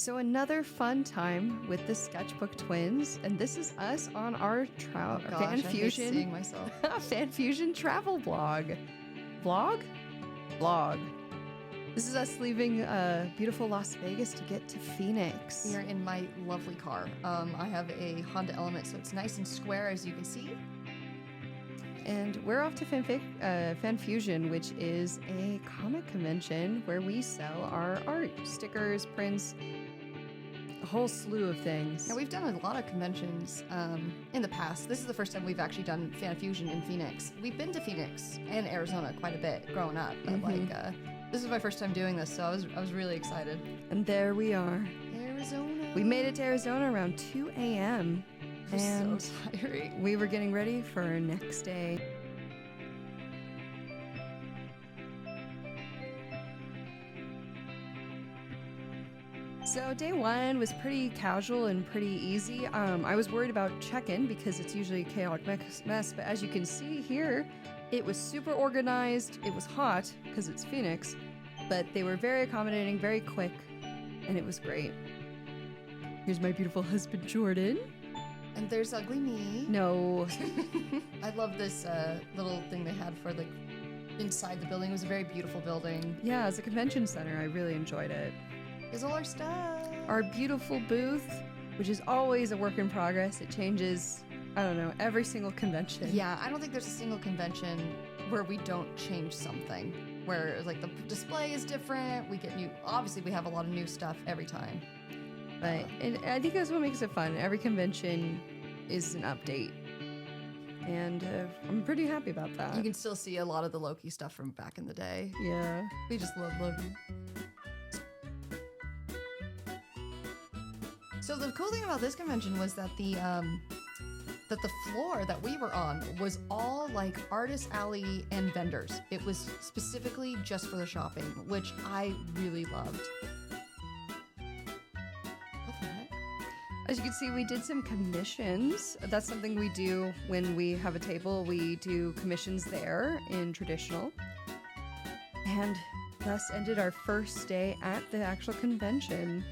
So another fun time with the Sketchbook twins, and this is us on our FanFusion seeing myself. FanFusion travel blog. Vlog? This is us leaving beautiful Las Vegas to get to Phoenix. We are in my lovely car. I have a Honda Element, so it's nice and square, as you can see. And we're off to FanFusion, which is a comic convention where we sell our art, stickers, prints, a whole slew of things. Now, we've done a lot of conventions in the past. This is the first time we've actually done FanFusion in Phoenix. We've been to Phoenix and Arizona quite a bit growing up, but this is my first time doing this, so I was really excited. And there we are. Arizona. We made it to Arizona around 2 a.m. And so tiring. We were getting ready for our next day. So day one was pretty casual and pretty easy. I was worried about check-in because it's usually a chaotic mess, but as you can see here, it was super organized. It was hot because it's Phoenix, but they were very accommodating, very quick, and it was great. Here's my beautiful husband, Jordan. And there's ugly me. No. I love this little thing they had for like inside the building. It was a very beautiful building. Yeah, as a convention center, I really enjoyed it. Here's all our stuff. Our beautiful booth, which is always a work in progress. It changes, I don't know, every single convention. Yeah, I don't think there's a single convention where we don't change something. Where like the display is different. We get new, obviously we have a lot of new stuff every time. But and I think that's what makes it fun. Every convention is an update. And I'm pretty happy about that. You can still see a lot of the Loki stuff from back in the day. Yeah. We just love Loki. So the cool thing about this convention was that the floor that we were on was all like artist alley and vendors. It was specifically just for the shopping, which I really loved. As you can see, we did some commissions. That's something we do when we have a table. We do commissions there in traditional. And thus ended our first day at the actual convention.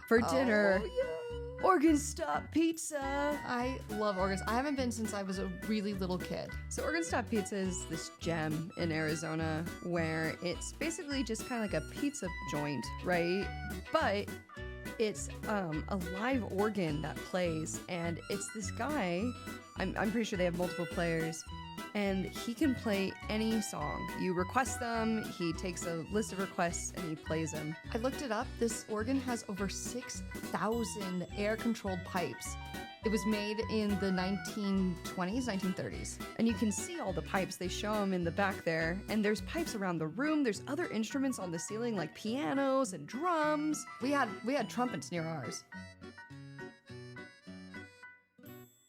For dinner, Organ Stop Pizza. I love Organs. I haven't been since I was a really little kid. So Organ Stop Pizza is this gem in Arizona where it's basically just kind of like a pizza joint, right? But it's a live organ that plays, and it's this guy, I'm pretty sure they have multiple players, and he can play any song. You request them, he takes a list of requests, and he plays them. I looked it up. This organ has over 6,000 air-controlled pipes. It was made in the 1920s, 1930s. And you can see all the pipes. They show them in the back there. And there's pipes around the room. There's other instruments on the ceiling like pianos and drums. We had trumpets near ours.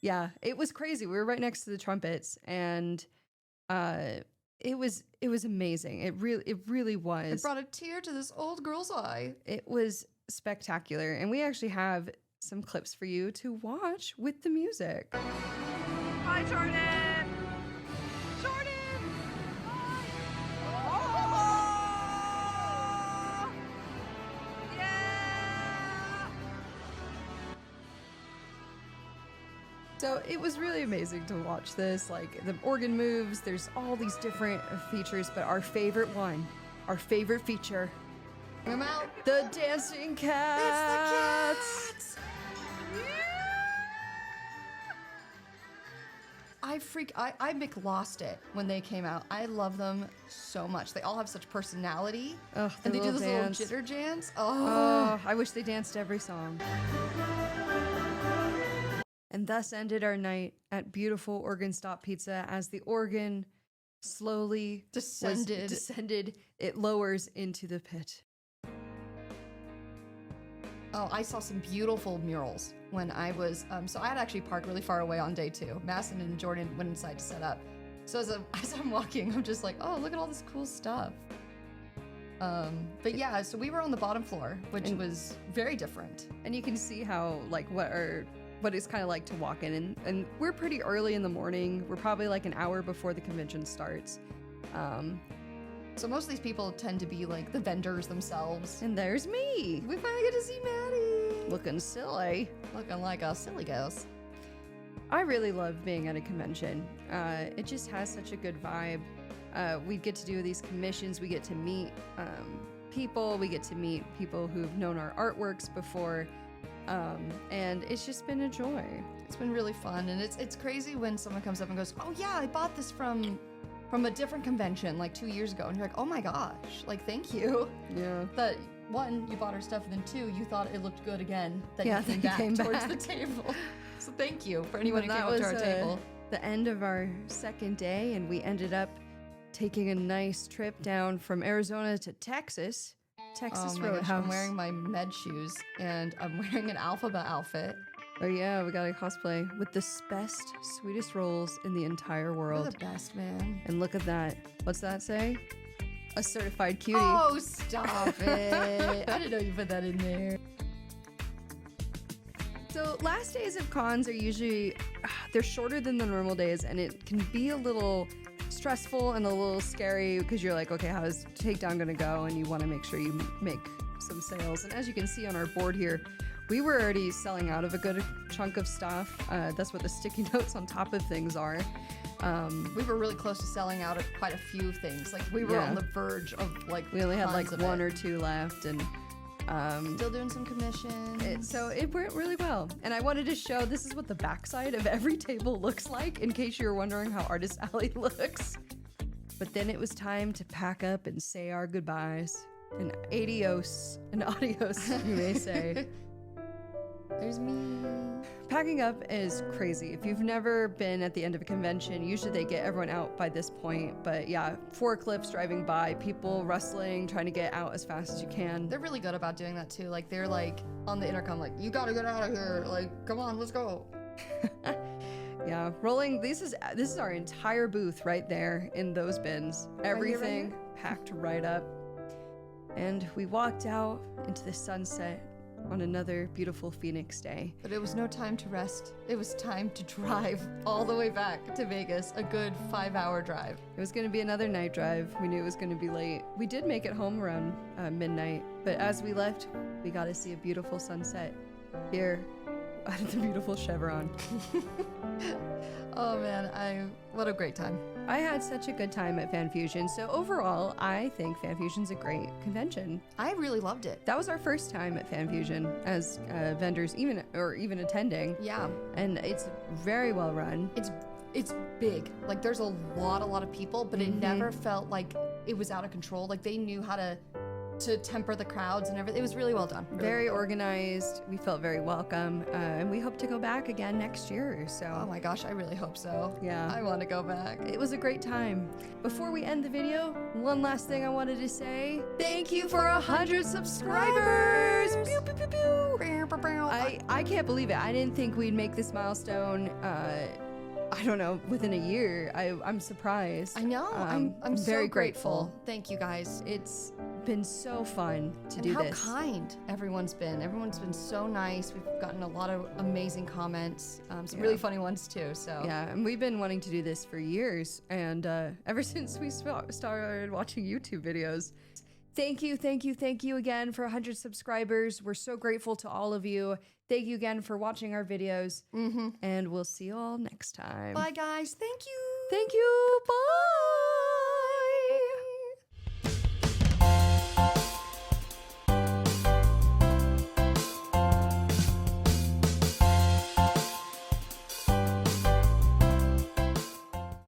Yeah, it was crazy. We were right next to the trumpets, and it was amazing. It really was. It brought a tear to this old girl's eye. It was spectacular, and we actually have some clips for you to watch with the music. Hi, Jordan. Jordan. Hi. Oh! Yeah. So it was really amazing to watch this. Like the organ moves, there's all these different features, but our favorite feature, Bring 'em out. the dancing cats. It's the cats. I lost it when they came out. I love them so much. They all have such personality. Oh, and they do this dance. little jitter dance. Oh, I wish they danced every song. And thus ended our night at beautiful Organ Stop Pizza as the organ slowly descended. It lowers into the pit. Oh, I saw some beautiful murals when I was, so I had actually parked really far away on day 2. Masson and Jordan went inside to set up. So as I'm walking, I'm just like, oh, look at all this cool stuff. But yeah, so we were on the bottom floor, which was very different. And you can see how, like, what it's kind of like to walk in. And we're pretty early in the morning. We're probably like an hour before the convention starts. So most of these people tend to be like the vendors themselves. And there's me, We finally get to see Maddie. looking silly. Looking like a silly ghost. I really love being at a convention. It just has such a good vibe. We get to do these commissions. We get to meet people. We get to meet people who've known our artworks before. And it's just been a joy. It's been really fun, and it's crazy when someone comes up and goes, "Oh yeah, I bought this from a different convention like 2 years ago," and you're like, "Oh my gosh, like thank you." Yeah. That one, you bought our stuff, and then two, you thought it looked good again. That Yeah, you came that you back came towards back. the table. So thank you for anyone who But came that up to our was, table. the end of our second day, and we ended up taking a nice trip down from Arizona to Texas. Texas Oh my gosh, Roadhouse. I'm wearing my med shoes, and I'm wearing an alphabet outfit. Oh yeah, we got a cosplay with the best, sweetest rolls in the entire You're world. the best, man. And look at that. What's that say? A certified cutie. Oh, stop it. I didn't know you put that in there. So last days of cons are usually they're shorter than the normal days, and it can be a little stressful and a little scary because you're like, okay, how is takedown gonna go? And you want to make sure you make some sales. And as you can see on our board here, we were already selling out of a good chunk of stuff. That's what the sticky notes on top of things are. We were really close to selling out of quite a few things. Like we were Yeah. on the verge of like We only had like tons of one it. or two left, and Still doing some commissions. so it went really well. And I wanted to show this is what the backside of every table looks like, in case you were wondering how Artist Alley looks. But then it was time to pack up and say our goodbyes. And adios, and adios, you may say. There's me. Packing up is crazy. If you've never been at the end of a convention, usually they get everyone out by this point. But yeah, forklifts driving by, people rustling, trying to get out as fast as you can. They're really good about doing that too. Like they're like on the intercom, like, you gotta get out of here. Like, come on, let's go. Yeah, rolling. This is our entire booth right there in those bins. Everything packed right up. And we walked out into the sunset on another beautiful Phoenix day. But it was no time to rest. It was time to drive all the way back to Vegas. A good 5-hour drive. It was going to be another night drive. We knew it was going to be late. We did make it home around midnight, but as we left, we got to see a beautiful sunset here at the beautiful Chevron. Oh man, what a great time. I had such a good time at FanFusion, so overall, I think FanFusion's a great convention. I really loved it. That was our first time at FanFusion as vendors, even attending, Yeah, and it's very well run. it's big. Like there's a lot of people, but it never felt like it was out of control. Like they knew how to temper the crowds and everything. It was really well done. Really Very well done. organized. We felt very welcome, and we hope to go back again next year. So. Oh my gosh, I really hope so. Yeah. I want to go back. It was a great time. Before we end the video, one last thing I wanted to say. Thank you for 100 subscribers! Pew, pew, pew, pew. I can't believe it. I didn't think we'd make this milestone, I don't know, within a year. I'm surprised. I know. I'm so very grateful. grateful. Thank you guys. It's been so fun to And do how this. kind everyone's been. Everyone's been so nice. We've gotten a lot of amazing comments, some really funny ones too. So Yeah, and we've been wanting to do this for years, and ever since we started watching YouTube videos. Thank you again for 100 subscribers. We're so grateful to all of you. Thank you again for watching our videos, and we'll see you all next time. bye guys. Thank you. Thank you. Bye.